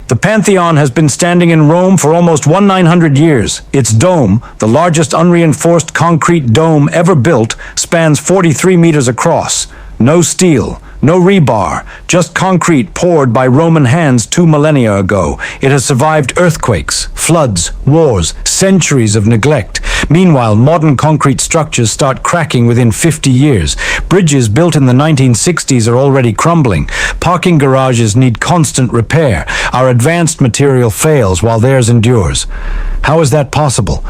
The Pantheon has been standing in Rome for almost 1900 years. Its dome, the largest unreinforced concrete dome ever built, spans 43 meters across. No steel, no rebar, just concrete poured by Roman hands 2 millennia ago. It has survived earthquakes, floods, wars, centuries of neglect. Meanwhile, modern concrete structures start cracking within 50 years. Bridges built in the 1960s are already crumbling. Parking garages need constant repair. Our advanced material fails while theirs endures. How is that possible?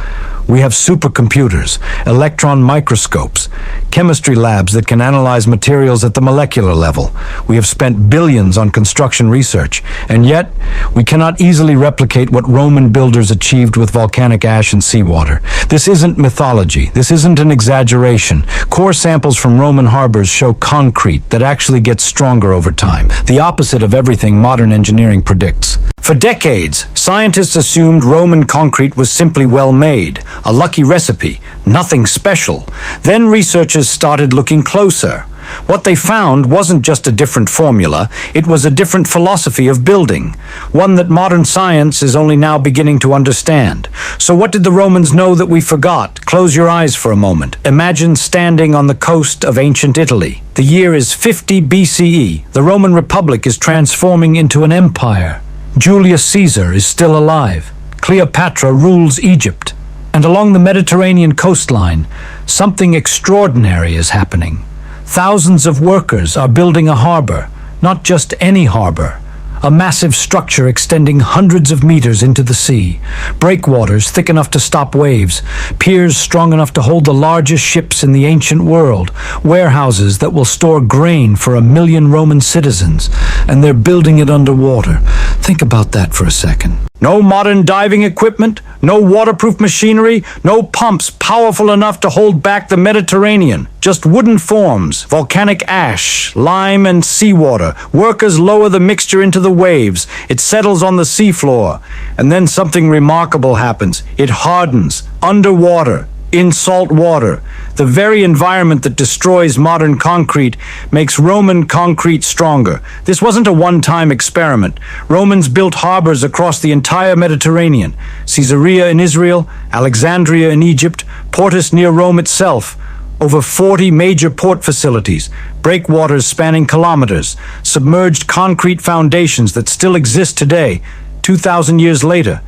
We have supercomputers, electron microscopes, chemistry labs that can analyze materials at the molecular level. We have spent billions on construction research, and yet we cannot easily replicate what Roman builders achieved with volcanic ash and seawater. This isn't mythology. This isn't an exaggeration. Core samples from Roman harbors show concrete that actually gets stronger over time, the opposite of everything modern engineering predicts. For decades, scientists assumed Roman concrete was simply well-made, a lucky recipe, nothing special. Then researchers started looking closer. What they found wasn't just a different formula, it was a different philosophy of building, one that modern science is only now beginning to understand. So what did the Romans know that we forgot? Close your eyes for a moment. Imagine standing on the coast of ancient Italy. The year is 50 BCE. The Roman Republic is transforming into an empire. Julius Caesar is still alive. Cleopatra rules Egypt. And along the Mediterranean coastline, something extraordinary is happening. Thousands of workers are building a harbor, not just any harbor. A massive structure extending hundreds of meters into the sea. Breakwaters thick enough to stop waves. Piers strong enough to hold the largest ships in the ancient world. Warehouses that will store grain for 1 million Roman citizens. And they're building it underwater. Think about that for a second. No modern diving equipment, no waterproof machinery, no pumps powerful enough to hold back the Mediterranean. Just wooden forms, volcanic ash, lime and seawater. Workers lower the mixture into the waves. It settles on the seafloor. And then something remarkable happens. It hardens underwater, in salt water. The very environment that destroys modern concrete makes Roman concrete stronger. This wasn't a one-time experiment. Romans built harbors across the entire Mediterranean. Caesarea in Israel, Alexandria in Egypt, Portus near Rome itself. Over 40 major port facilities, breakwaters spanning kilometers, submerged concrete foundations that still exist today, 2,000 years later.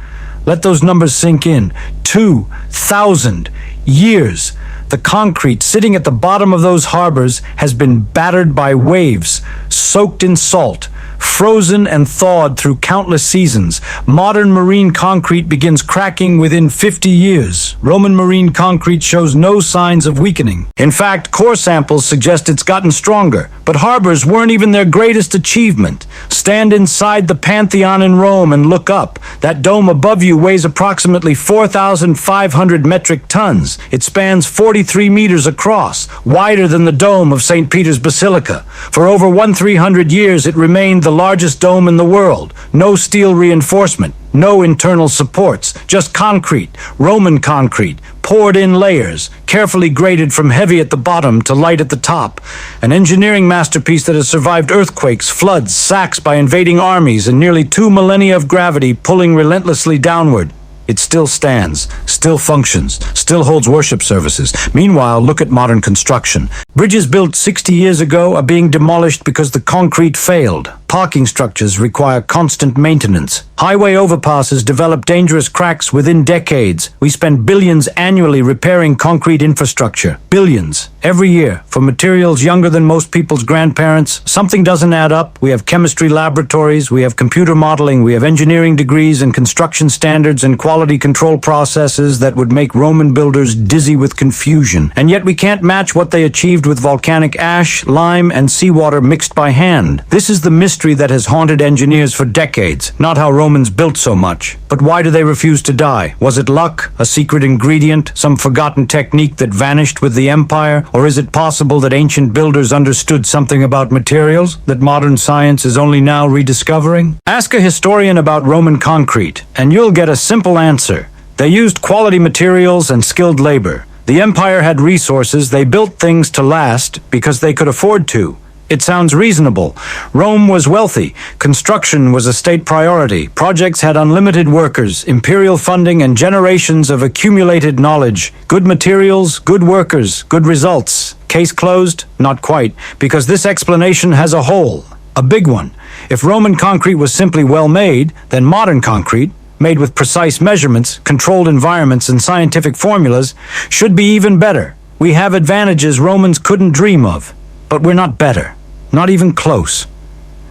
Let those numbers sink in. 2,000 years. The concrete sitting at the bottom of those harbors has been battered by waves, soaked in salt, frozen and thawed through countless seasons. Modern marine concrete begins cracking within 50 years. Roman marine concrete shows no signs of weakening. In fact, core samples suggest it's gotten stronger. But harbors weren't even their greatest achievement. Stand inside the Pantheon in Rome and look up. That dome above you weighs approximately 4,500 metric tons. It spans 43 meters across, wider than the dome of St. Peter's Basilica. For over 1,300 years, it remained the largest dome in the world. No steel reinforcement, no internal supports, just concrete, Roman concrete, poured in layers, carefully graded from heavy at the bottom to light at the top. An engineering masterpiece that has survived earthquakes, floods, sacks by invading armies, and nearly 2 millennia of gravity pulling relentlessly downward. It still stands, still functions, still holds worship services. Meanwhile, look at modern construction. Bridges built 60 years ago are being demolished because the concrete failed. Parking structures require constant maintenance. Highway overpasses develop dangerous cracks within decades. We spend billions annually repairing concrete infrastructure. Billions. Every year. For materials younger than most people's grandparents, something doesn't add up. We have chemistry laboratories, we have computer modeling, we have engineering degrees and construction standards and quality control processes that would make Roman builders dizzy with confusion. And yet we can't match what they achieved with volcanic ash, lime, and seawater mixed by hand. This is the mystery that has haunted engineers for decades. Not how Romans built so much. But why do they refuse to die? Was it luck? A secret ingredient? Some forgotten technique that vanished with the empire? Or is it possible that ancient builders understood something about materials that modern science is only now rediscovering? Ask a historian about Roman concrete, and you'll get a simple answer. They used quality materials and skilled labor. The empire had resources. They built things to last because they could afford to. It sounds reasonable. Rome was wealthy. Construction was a state priority. Projects had unlimited workers, imperial funding, and generations of accumulated knowledge. Good materials, good workers, good results. Case closed? Not quite, because this explanation has a hole. A big one. If Roman concrete was simply well made, then modern concrete, made with precise measurements, controlled environments, and scientific formulas, should be even better. We have advantages Romans couldn't dream of. But we're not better. Not even close.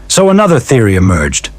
So another theory emerged.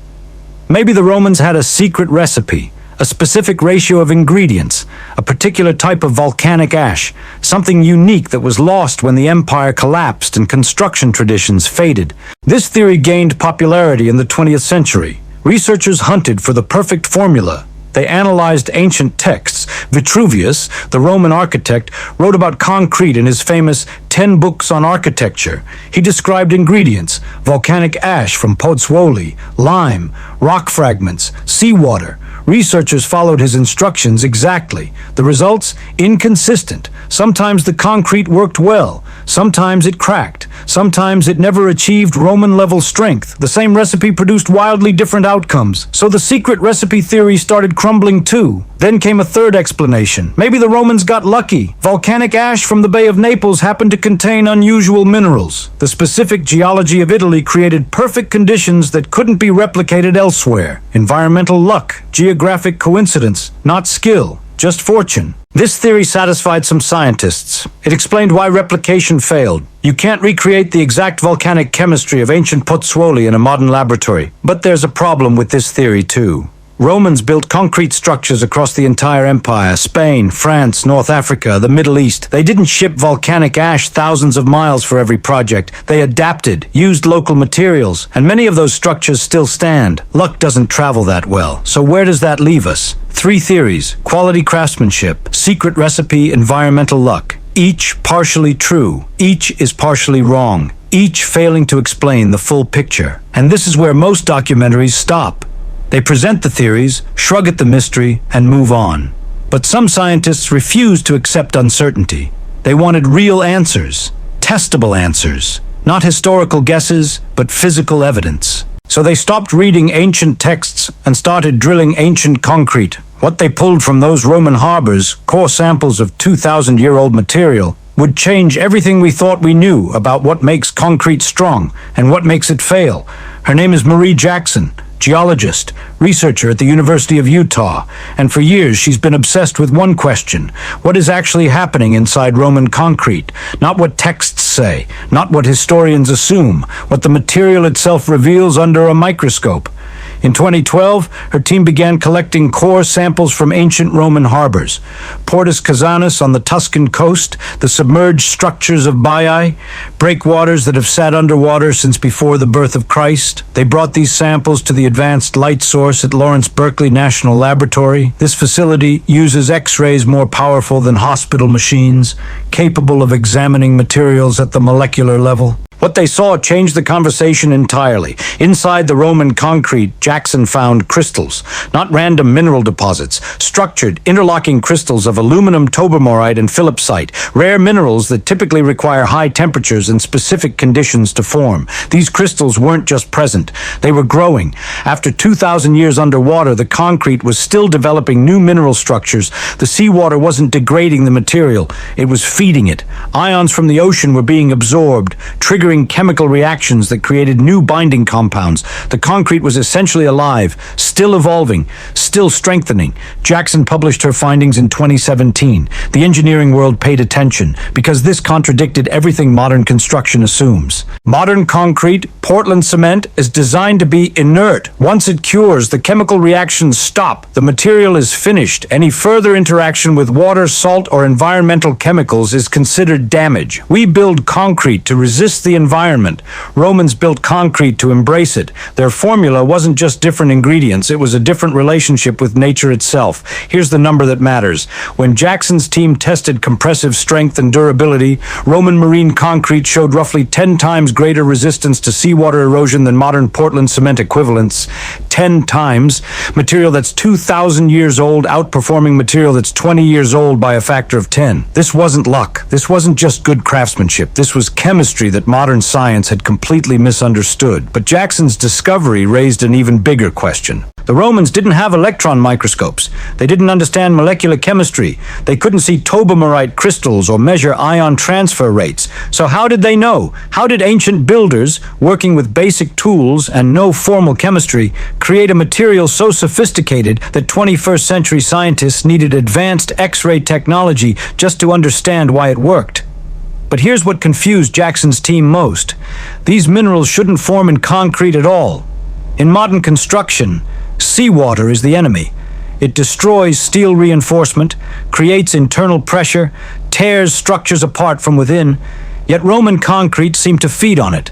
Maybe the Romans had a secret recipe, a specific ratio of ingredients, a particular type of volcanic ash, something unique that was lost when the empire collapsed and construction traditions faded. This theory gained popularity in the 20th century. Researchers hunted for the perfect formula. They analyzed ancient texts. Vitruvius, the Roman architect, wrote about concrete in his famous 10 Books on Architecture. He described ingredients: volcanic ash from Pozzuoli, lime, rock fragments, seawater. Researchers followed his instructions exactly. The results? Inconsistent. Sometimes the concrete worked well. Sometimes it cracked. Sometimes it never achieved Roman-level strength. The same recipe produced wildly different outcomes. So the secret recipe theory started crumbling too. Then came a third explanation. Maybe the Romans got lucky. Volcanic ash from the Bay of Naples happened to contain unusual minerals. The specific geology of Italy created perfect conditions that couldn't be replicated elsewhere. Environmental luck, geographic coincidence, not skill, just fortune. This theory satisfied some scientists. It explained why replication failed. You can't recreate the exact volcanic chemistry of ancient Pozzuoli in a modern laboratory. But there's a problem with this theory too. Romans built concrete structures across the entire empire: Spain, France, North Africa, the Middle East. They didn't ship volcanic ash thousands of miles for every project. They adapted, used local materials, and many of those structures still stand. Luck doesn't travel that well. So where does that leave us? 3 theories: quality craftsmanship, secret recipe, environmental luck. Each partially true. Each is partially wrong. Each failing to explain the full picture. And this is where most documentaries stop. They present the theories, shrug at the mystery, and move on. But some scientists refuse to accept uncertainty. They wanted real answers, testable answers, not historical guesses, but physical evidence. So they stopped reading ancient texts and started drilling ancient concrete. What they pulled from those Roman harbors, core samples of 2,000-year-old material, would change everything we thought we knew about what makes concrete strong and what makes it fail. Her name is Marie Jackson, geologist, researcher at the University of Utah, and for years she's been obsessed with one question: what is actually happening inside Roman concrete? Not what texts say, not what historians assume, what the material itself reveals under a microscope. In 2012, her team began collecting core samples from ancient Roman harbors. Portus Casanus on the Tuscan coast, the submerged structures of Baiae, breakwaters that have sat underwater since before the birth of Christ. They brought these samples to the Advanced Light Source at Lawrence Berkeley National Laboratory. This facility uses X-rays more powerful than hospital machines, capable of examining materials at the molecular level. What they saw changed the conversation entirely. Inside the Roman concrete, Jackson found crystals, not random mineral deposits, structured, interlocking crystals of aluminum tobermorite and philipsite, rare minerals that typically require high temperatures and specific conditions to form. These crystals weren't just present, they were growing. After 2,000 years underwater, the concrete was still developing new mineral structures. The seawater wasn't degrading the material, it was feeding it. Ions from the ocean were being absorbed, triggering chemical reactions that created new binding compounds. The concrete was essentially alive, still evolving, still strengthening. Jackson published her findings in 2017. The engineering world paid attention because this contradicted everything modern construction assumes. Modern concrete, Portland cement, is designed to be inert. Once it cures, the chemical reactions stop. The material is finished. Any further interaction with water, salt, or environmental chemicals is considered damage. We build concrete to resist the environment. Romans built concrete to embrace it. Their formula wasn't just different ingredients, it was a different relationship with nature itself. Here's the number that matters. When Jackson's team tested compressive strength and durability, Roman marine concrete showed roughly 10 times greater resistance to seawater erosion than modern Portland cement equivalents. 10 times. Material that's 2,000 years old outperforming material that's 20 years old by a factor of 10. This wasn't luck. This wasn't just good craftsmanship. This was chemistry that modern modern science had completely misunderstood. But Jackson's discovery raised an even bigger question. The Romans didn't have electron microscopes. They didn't understand molecular chemistry. They couldn't see tobermorite crystals or measure ion transfer rates. So how did they know? How did ancient builders, working with basic tools and no formal chemistry, create a material so sophisticated that 21st century scientists needed advanced X-ray technology just to understand why it worked? But here's what confused Jackson's team most. These minerals shouldn't form in concrete at all. In modern construction, seawater is the enemy. It destroys steel reinforcement, creates internal pressure, tears structures apart from within, yet Roman concrete seemed to feed on it.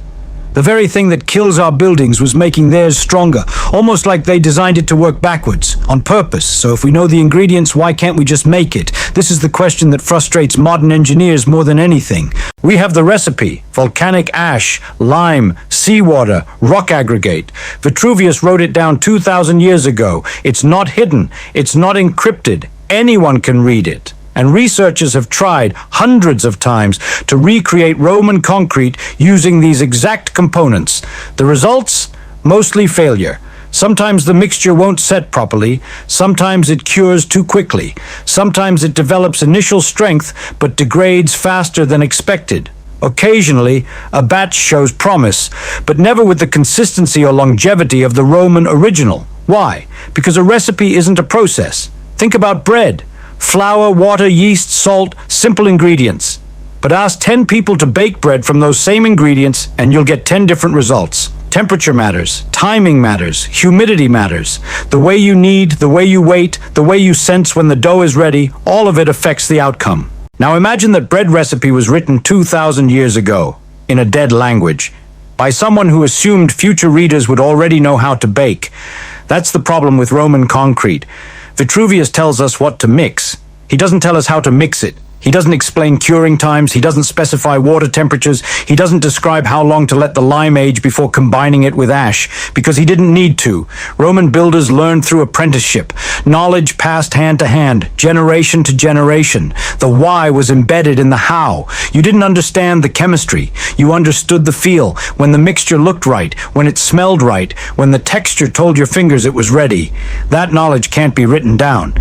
The very thing that kills our buildings was making theirs stronger, almost like they designed it to work backwards, on purpose. So if we know the ingredients, why can't we just make it? This is the question that frustrates modern engineers more than anything. We have the recipe: volcanic ash, lime, seawater, rock aggregate. Vitruvius wrote it down 2,000 years ago. It's not hidden. It's not encrypted. Anyone can read it. And researchers have tried hundreds of times to recreate Roman concrete using these exact components. The results? Mostly failure. Sometimes the mixture won't set properly, sometimes it cures too quickly, sometimes it develops initial strength but degrades faster than expected. Occasionally, a batch shows promise, but never with the consistency or longevity of the Roman original. Why? Because a recipe isn't a process. Think about bread. Flour, water, yeast, salt, simple ingredients. But ask 10 people to bake bread from those same ingredients and you'll get 10 different results. Temperature matters, timing matters, humidity matters. The way you knead, the way you wait, the way you sense when the dough is ready, all of it affects the outcome. Now imagine that bread recipe was written 2,000 years ago, in a dead language, by someone who assumed future readers would already know how to bake. That's the problem with Roman concrete. Vitruvius tells us what to mix. He doesn't tell us how to mix it. He doesn't explain curing times. He doesn't specify water temperatures. He doesn't describe how long to let the lime age before combining it with ash, because he didn't need to. Roman builders learned through apprenticeship. Knowledge passed hand to hand, generation to generation. The why was embedded in the how. You didn't understand the chemistry. You understood the feel, when the mixture looked right, when it smelled right, when the texture told your fingers it was ready. That knowledge can't be written down.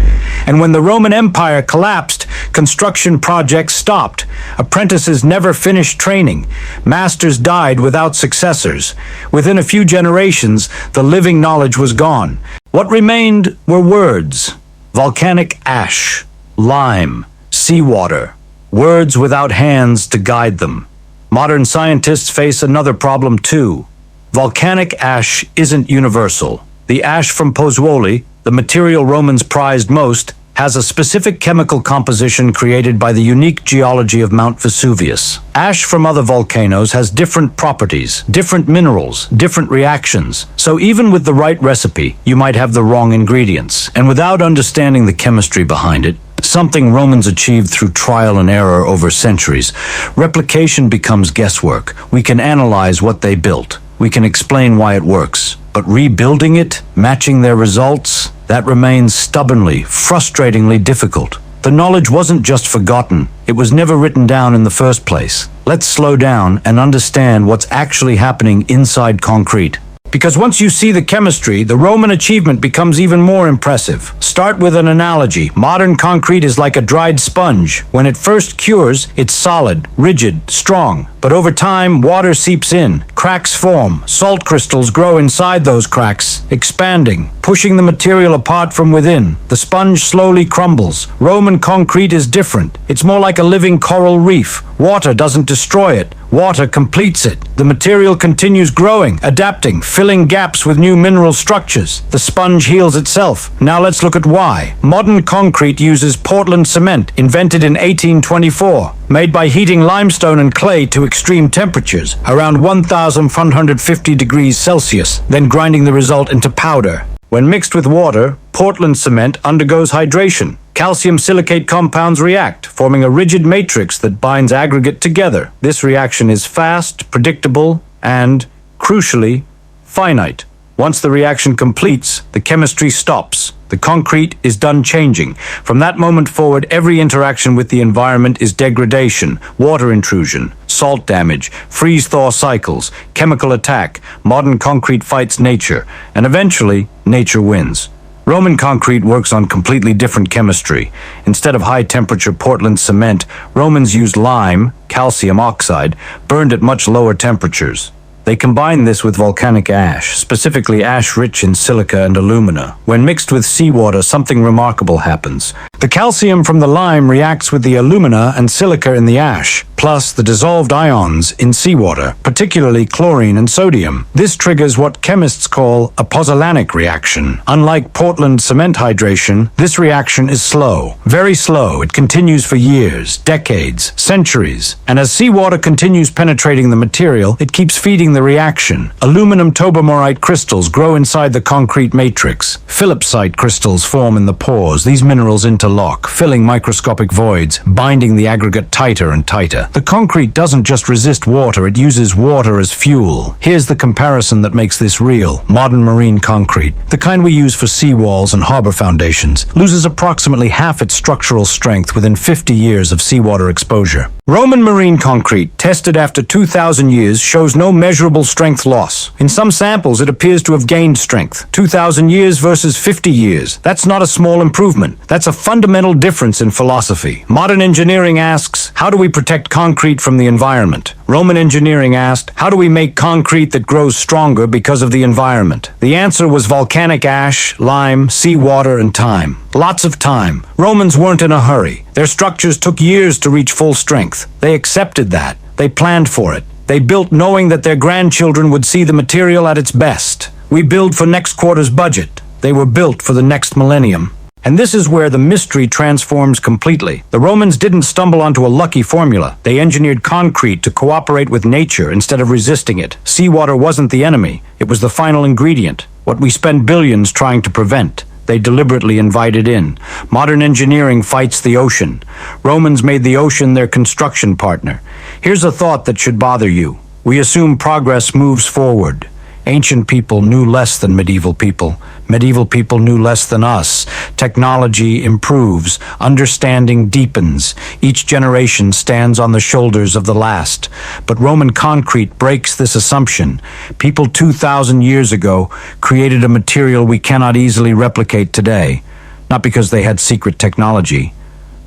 And when the Roman Empire collapsed, construction projects stopped. Apprentices never finished training. Masters died without successors. Within a few generations, the living knowledge was gone. What remained were words: volcanic ash, lime, seawater. Words without hands to guide them. Modern scientists face another problem too. Volcanic ash isn't universal. The ash from Pozzuoli, the material Romans prized most, has a specific chemical composition created by the unique geology of Mount Vesuvius. Ash from other volcanoes has different properties, different minerals, different reactions. So even with the right recipe, you might have the wrong ingredients. And without understanding the chemistry behind it, something Romans achieved through trial and error over centuries, replication becomes guesswork. We can analyze what they built. We can explain why it works. But rebuilding it, matching their results, that remains stubbornly, frustratingly difficult. The knowledge wasn't just forgotten, it was never written down in the first place. Let's slow down and understand what's actually happening inside concrete. Because once you see the chemistry, the Roman achievement becomes even more impressive. Start with an analogy. Modern concrete is like a dried sponge. When it first cures, it's solid, rigid, strong. But over time, water seeps in, cracks form, salt crystals grow inside those cracks, expanding, pushing the material apart from within. The sponge slowly crumbles. Roman concrete is different. It's more like a living coral reef. Water doesn't destroy it. Water completes it. The material continues growing, adapting, filling gaps with new mineral structures. The sponge heals itself. Now let's look at why. Modern concrete uses Portland cement, invented in 1824, made by heating limestone and clay to extreme temperatures, around 1,150 degrees Celsius, then grinding the result into powder. When mixed with water, Portland cement undergoes hydration. Calcium silicate compounds react, forming a rigid matrix that binds aggregate together. This reaction is fast, predictable, and, crucially, finite. Once the reaction completes, the chemistry stops. The concrete is done changing. From that moment forward, every interaction with the environment is degradation, water intrusion, salt damage, freeze-thaw cycles, chemical attack. Modern concrete fights nature, and eventually, nature wins. Roman concrete works on completely different chemistry. Instead of high-temperature Portland cement, Romans used lime, calcium oxide, burned at much lower temperatures. They combined this with volcanic ash, specifically ash rich in silica and alumina. When mixed with seawater, something remarkable happens. The calcium from the lime reacts with the alumina and silica in the ash, plus the dissolved ions in seawater, particularly chlorine and sodium. This triggers what chemists call a pozzolanic reaction. Unlike Portland cement hydration, this reaction is slow, very slow. It continues for years, decades, centuries. And as seawater continues penetrating the material, it keeps feeding the reaction. Aluminum tobamorite crystals grow inside the concrete matrix. Phillipsite crystals form in the pores. These minerals interlock, filling microscopic voids, binding the aggregate tighter and tighter. The concrete doesn't just resist water, it uses water as fuel. Here's the comparison that makes this real. Modern marine concrete, the kind we use for seawalls and harbor foundations, loses approximately half its structural strength within 50 years of seawater exposure. Roman marine concrete, tested after 2,000 years, shows no measurable strength loss. In some samples, it appears to have gained strength. 2,000 years versus 50 years. That's not a small improvement. That's a fundamental difference in philosophy. Modern engineering asks, how do we protect concrete from the environment? Roman engineering asked, how do we make concrete that grows stronger because of the environment? The answer was volcanic ash, lime, seawater, and time. Lots of time. Romans weren't in a hurry. Their structures took years to reach full strength. They accepted that. They planned for it. They built knowing that their grandchildren would see the material at its best. We build for next quarter's budget. They were built for the next millennium. And this is where the mystery transforms completely. The Romans didn't stumble onto a lucky formula. They engineered concrete to cooperate with nature instead of resisting it. Seawater wasn't the enemy. It was the final ingredient, what we spend billions trying to prevent. They deliberately invited in. Modern engineering fights the ocean. Romans made the ocean their construction partner. Here's a thought that should bother you. We assume progress moves forward. Ancient people knew less than medieval people. Medieval people knew less than us. Technology improves. Understanding deepens. Each generation stands on the shoulders of the last. But Roman concrete breaks this assumption. People 2,000 years ago created a material we cannot easily replicate today. Not because they had secret technology.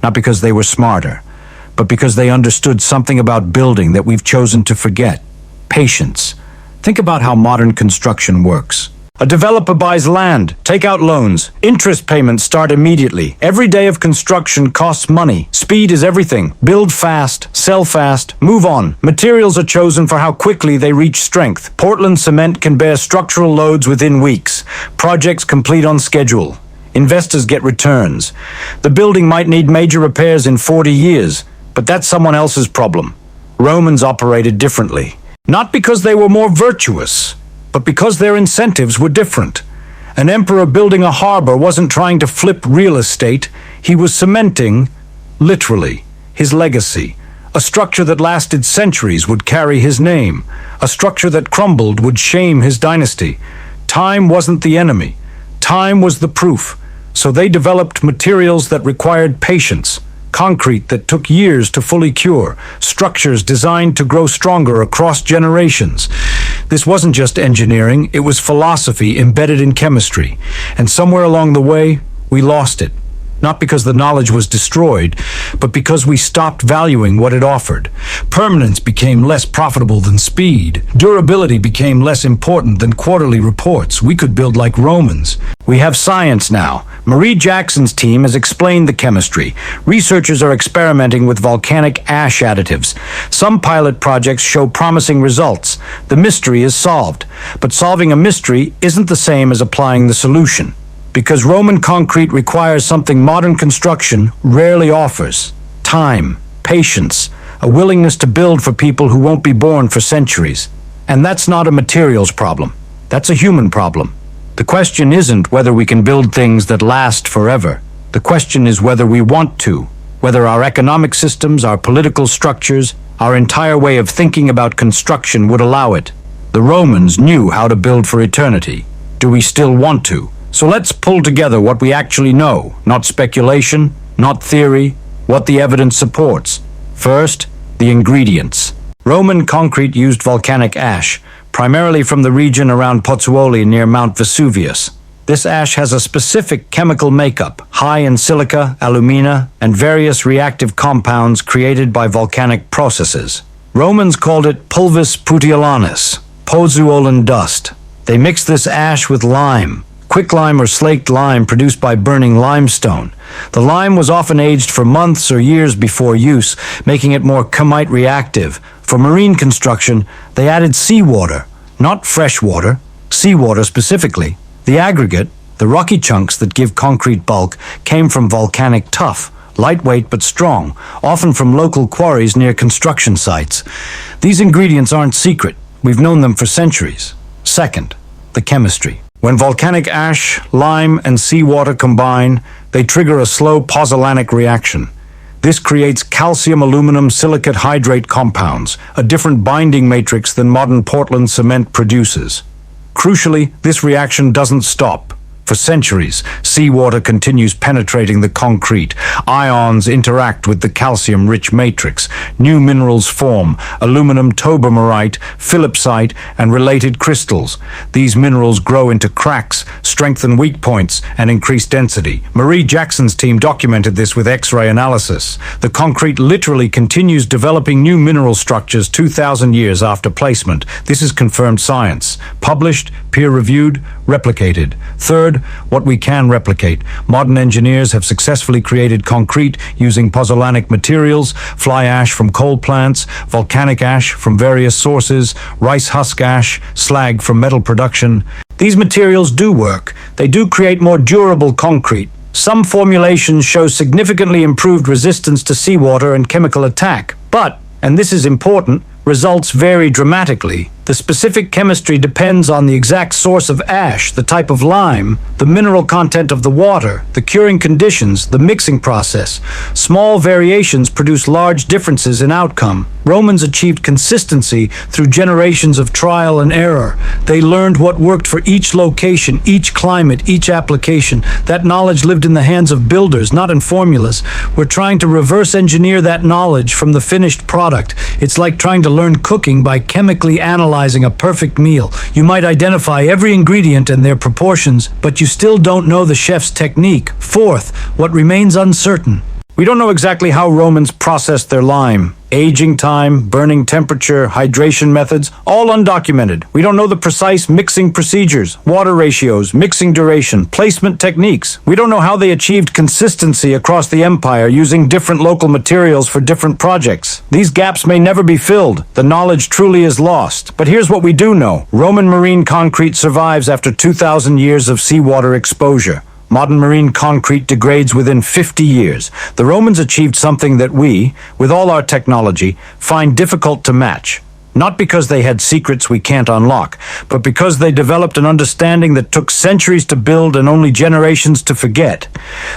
Not because they were smarter. But because they understood something about building that we've chosen to forget. Patience. Think about how modern construction works. A developer buys land, take out loans. Interest payments start immediately. Every day of construction costs money. Speed is everything. Build fast, sell fast, move on. Materials are chosen for how quickly they reach strength. Portland cement can bear structural loads within weeks. Projects complete on schedule. Investors get returns. The building might need major repairs in 40 years, but that's someone else's problem. Romans operated differently. Not because they were more virtuous, but because their incentives were different. An emperor building a harbor wasn't trying to flip real estate. He was cementing, literally, his legacy. A structure that lasted centuries would carry his name. A structure that crumbled would shame his dynasty. Time wasn't the enemy. Time was the proof. So they developed materials that required patience. Concrete that took years to fully cure, structures designed to grow stronger across generations. This wasn't just engineering, it was philosophy embedded in chemistry. And somewhere along the way, we lost it. Not because the knowledge was destroyed, but because we stopped valuing what it offered. Permanence became less profitable than speed. Durability became less important than quarterly reports. We could build like Romans. We have science now. Marie Jackson's team has explained the chemistry. Researchers are experimenting with volcanic ash additives. Some pilot projects show promising results. The mystery is solved. But solving a mystery isn't the same as applying the solution. Because Roman concrete requires something modern construction rarely offers. Time, patience, a willingness to build for people who won't be born for centuries. And that's not a materials problem. That's a human problem. The question isn't whether we can build things that last forever. The question is whether we want to, whether our economic systems, our political structures, our entire way of thinking about construction would allow it. The Romans knew how to build for eternity. Do we still want to? So let's pull together what we actually know, not speculation, not theory, what the evidence supports. First, the ingredients. Roman concrete used volcanic ash, primarily from the region around Pozzuoli near Mount Vesuvius. This ash has a specific chemical makeup, high in silica, alumina, and various reactive compounds created by volcanic processes. Romans called it pulvis puteolanus, pozzuolan dust. They mixed this ash with lime, quicklime or slaked lime produced by burning limestone. The lime was often aged for months or years before use, making it more comite reactive. For marine construction, they added seawater, not fresh water, seawater specifically. The aggregate, the rocky chunks that give concrete bulk, came from volcanic tuff, lightweight but strong, often from local quarries near construction sites. These ingredients aren't secret. We've known them for centuries. Second, the chemistry. When volcanic ash, lime, and seawater combine, they trigger a slow pozzolanic reaction. This creates calcium aluminum silicate hydrate compounds, a different binding matrix than modern Portland cement produces. Crucially, this reaction doesn't stop. For centuries, seawater continues penetrating the concrete. Ions interact with the calcium-rich matrix. New minerals form: aluminum tobermarite, philipsite, and related crystals. These minerals grow into cracks, strengthen weak points, and increase density. Marie Jackson's team documented this with X-ray analysis. The concrete literally continues developing new mineral structures 2,000 years after placement. This is confirmed science. Published, peer-reviewed, replicated. Third, what we can replicate. Modern engineers have successfully created concrete using pozzolanic materials, fly ash from coal plants, volcanic ash from various sources, rice husk ash, slag from metal production. These materials do work. They do create more durable concrete. Some formulations show significantly improved resistance to seawater and chemical attack. But, and this is important, results vary dramatically. The specific chemistry depends on the exact source of ash, the type of lime, the mineral content of the water, the curing conditions, the mixing process. Small variations produce large differences in outcome. Romans achieved consistency through generations of trial and error. They learned what worked for each location, each climate, each application. That knowledge lived in the hands of builders, not in formulas. We're trying to reverse engineer that knowledge from the finished product. It's like trying to learn cooking by chemically analyzing a perfect meal. You might identify every ingredient and their proportions, but you still don't know the chef's technique. Fourth, what remains uncertain. We don't know exactly how Romans processed their lime. Aging time, burning temperature, hydration methods, all undocumented. We don't know the precise mixing procedures, water ratios, mixing duration, placement techniques. We don't know how they achieved consistency across the empire using different local materials for different projects. These gaps may never be filled. The knowledge truly is lost. But here's what we do know. Roman marine concrete survives after 2,000 years of seawater exposure. Modern marine concrete degrades within 50 years. The Romans achieved something that we, with all our technology, find difficult to match. Not because they had secrets we can't unlock, but because they developed an understanding that took centuries to build and only generations to forget.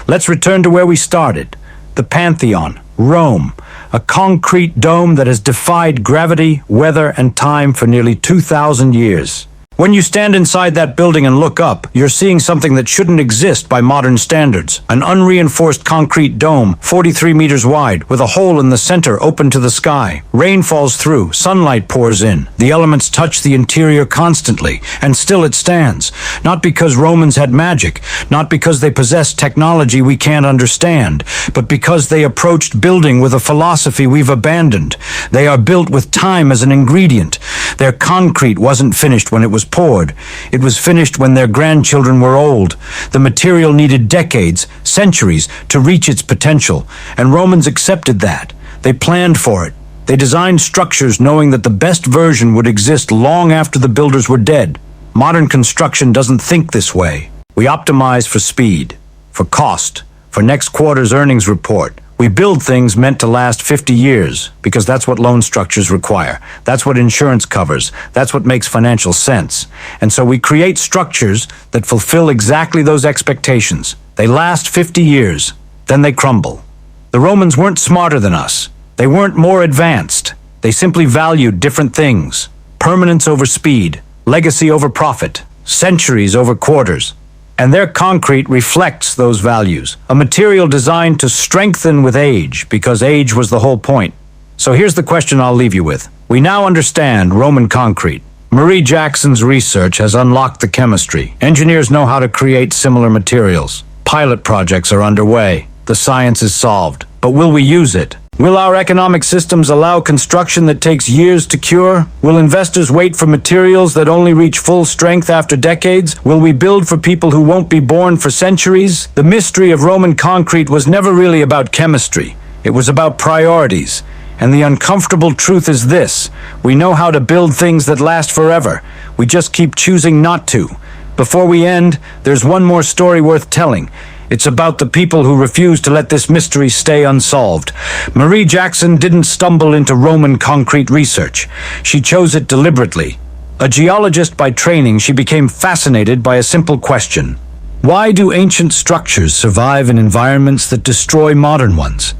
Let's return to where we started. The Pantheon, Rome, a concrete dome that has defied gravity, weather, and time for nearly 2,000 years. When you stand inside that building and look up, you're seeing something that shouldn't exist by modern standards. An unreinforced concrete dome, 43 meters wide, with a hole in the center open to the sky. Rain falls through, sunlight pours in. The elements touch the interior constantly, and still it stands. Not because Romans had magic, not because they possessed technology we can't understand, but because they approached building with a philosophy we've abandoned. They are built with time as an ingredient. Their concrete wasn't finished when it was poured. It was finished when their grandchildren were old. The material needed decades, centuries, to reach its potential, and Romans accepted that. They planned for it. They designed structures knowing that the best version would exist long after the builders were dead. Modern construction doesn't think this way. We optimize for speed, for cost, for next quarter's earnings report. We build things meant to last 50 years because that's what loan structures require. That's what insurance covers. That's what makes financial sense. And so we create structures that fulfill exactly those expectations. They last 50 years, then they crumble. The Romans weren't smarter than us. They weren't more advanced. They simply valued different things. Permanence over speed, legacy over profit, centuries over quarters. And their concrete reflects those values, a material designed to strengthen with age, because age was the whole point. So here's the question I'll leave you with. We now understand Roman concrete. Marie Jackson's research has unlocked the chemistry. Engineers know how to create similar materials. Pilot projects are underway. The science is solved. But will we use it? Will our economic systems allow construction that takes years to cure? Will investors wait for materials that only reach full strength after decades? Will we build for people who won't be born for centuries? The mystery of Roman concrete was never really about chemistry. It was about priorities. And the uncomfortable truth is this: we know how to build things that last forever. We just keep choosing not to. Before we end, there's one more story worth telling. It's about the people who refuse to let this mystery stay unsolved. Marie Jackson didn't stumble into Roman concrete research. She chose it deliberately. A geologist by training, she became fascinated by a simple question. Why do ancient structures survive in environments that destroy modern ones?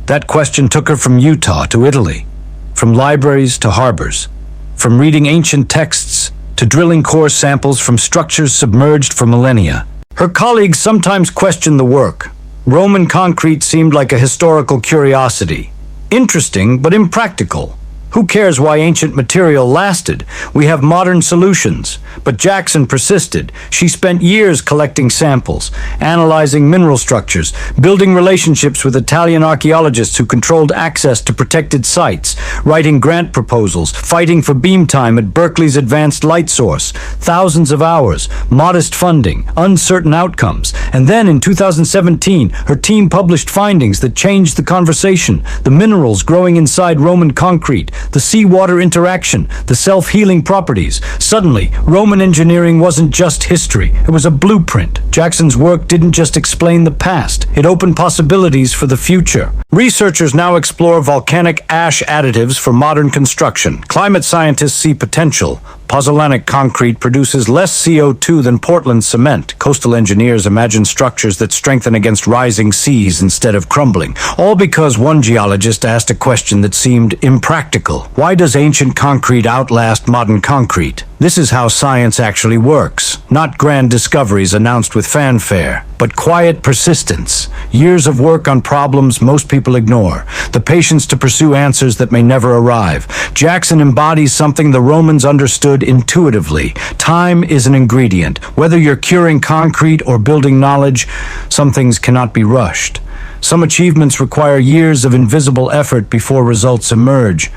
That question took her from Utah to Italy, from libraries to harbors, from reading ancient texts to drilling core samples from structures submerged for millennia. Her colleagues sometimes questioned the work. Roman concrete seemed like a historical curiosity. Interesting, but impractical. Who cares why ancient material lasted? We have modern solutions. But Jackson persisted. She spent years collecting samples, analyzing mineral structures, building relationships with Italian archaeologists who controlled access to protected sites, writing grant proposals, fighting for beam time at Berkeley's Advanced Light Source. Thousands of hours, modest funding, uncertain outcomes. And then in 2017, her team published findings that changed the conversation. The minerals growing inside Roman concrete, the seawater interaction, the self-healing properties. Suddenly, Roman engineering wasn't just history, it was a blueprint. Jackson's work didn't just explain the past, it opened possibilities for the future. Researchers now explore volcanic ash additives for modern construction. Climate scientists see potential. Pozzolanic concrete produces less CO2 than Portland cement. Coastal engineers imagine structures that strengthen against rising seas instead of crumbling. All because one geologist asked a question that seemed impractical. Why does ancient concrete outlast modern concrete? This is how science actually works. Not grand discoveries announced with fanfare, but quiet persistence. Years of work on problems most people ignore. The patience to pursue answers that may never arrive. Jackson embodies something the Romans understood intuitively. Time is an ingredient. Whether you're curing concrete or building knowledge, some things cannot be rushed. Some achievements require years of invisible effort before results emerge.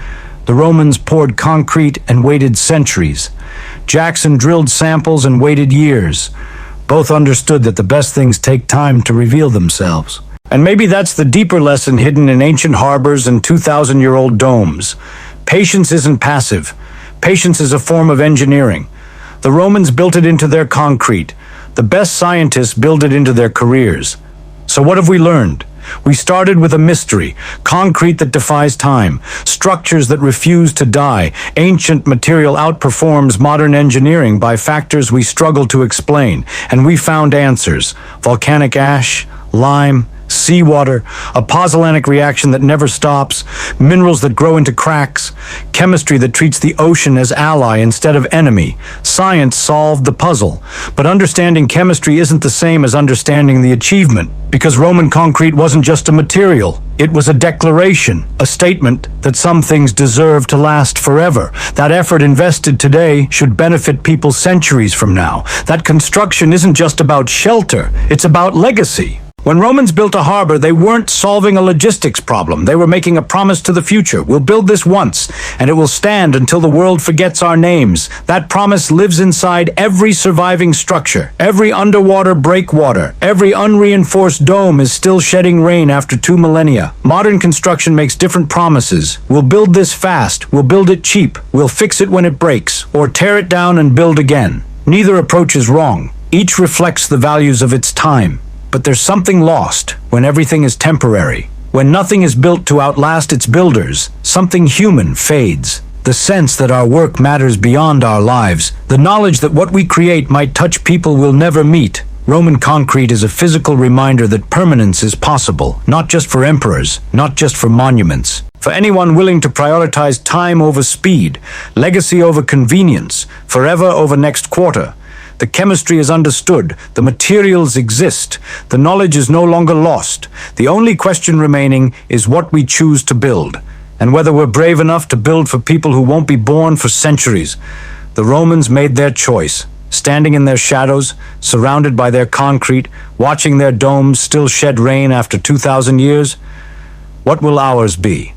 The Romans poured concrete and waited centuries. Jackson drilled samples and waited years. Both understood that the best things take time to reveal themselves. And maybe that's the deeper lesson hidden in ancient harbors and 2,000-year-old domes. Patience isn't passive. Patience is a form of engineering. The Romans built it into their concrete. The best scientists build it into their careers. So what have we learned? We started with a mystery, concrete that defies time, structures that refuse to die. Ancient material outperforms modern engineering by factors we struggle to explain, and we found answers. Volcanic ash, lime, seawater, a pozzolanic reaction that never stops, minerals that grow into cracks, chemistry that treats the ocean as ally instead of enemy. Science solved the puzzle, but understanding chemistry isn't the same as understanding the achievement, because Roman concrete wasn't just a material. It was a declaration, a statement that some things deserve to last forever. That effort invested today should benefit people centuries from now. That construction isn't just about shelter, it's about legacy. When Romans built a harbor, they weren't solving a logistics problem. They were making a promise to the future. We'll build this once, and it will stand until the world forgets our names. That promise lives inside every surviving structure. Every underwater breakwater, every unreinforced dome is still shedding rain after 2 millennia. Modern construction makes different promises. We'll build this fast. We'll build it cheap. We'll fix it when it breaks, or tear it down and build again. Neither approach is wrong. Each reflects the values of its time. But there's something lost when everything is temporary. When nothing is built to outlast its builders, something human fades. The sense that our work matters beyond our lives. The knowledge that what we create might touch people we'll never meet. Roman concrete is a physical reminder that permanence is possible, not just for emperors, not just for monuments. For anyone willing to prioritize time over speed, legacy over convenience, forever over next quarter. The chemistry is understood, the materials exist, the knowledge is no longer lost. The only question remaining is what we choose to build. and whether we're brave enough to build for people who won't be born for centuries. The Romans made their choice, standing in their shadows, surrounded by their concrete, watching their domes still shed rain after 2,000 years. What will ours be?